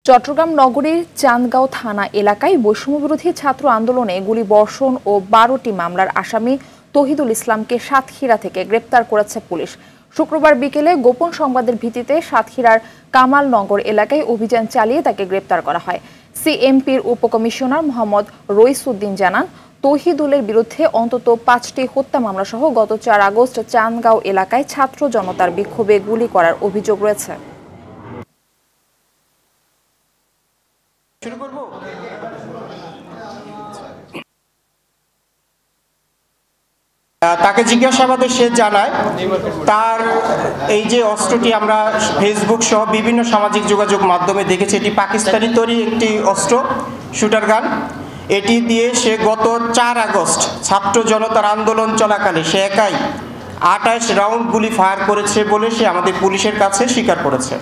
চট্টগ্রাম নগরীর চান্দগাঁও থানা এলাকায় বৈষম্যবিরোধী ছাত্র আন্দোলনে গুলিবর্ষণ ও ১২টি মামলার আসামি তৌহিদুল ইসলামকে সাতক্ষীরা থেকে গ্রেপ্তার করেছে পুলিশ। শুক্রবার বিকেলে গোপন সংবাদের ভিত্তিতে সাতক্ষীরার কামালনগর এলাকায় অভিযান চালিয়ে তাকে গ্রেপ্তার করা হয়। সিএমপির উপকমিশনার মোহাম্মদ রইসউদ্দিন জানান, তৌহিদুলের বিরুদ্ধে অন্তত ৫টি হত্যা মামলা সহ গত ৪ আগস্ট চান্দগাঁও এলাকায় ছাত্র জনতার বিক্ষোভে গুলি করার অভিযোগ রয়েছে। তাকে জিজ্ঞাসাবাদে সে জানায় তার এই যে অস্ত্রটি আমরা ফেসবুক সহ বিভিন্ন সামাজিক যোগাযোগ মাধ্যমে দেখেছি, এটি পাকিস্তানি তৈরি একটি অস্ত্র, শুটার গান। এটি দিয়ে সে গত ৪ আগস্ট ছাত্র জনতার আন্দোলন চলাকালে সে একাই ২৮ রাউন্ড গুলি ফায়ার করেছে বলে সে আমাদের পুলিশের কাছে স্বীকার করেছে।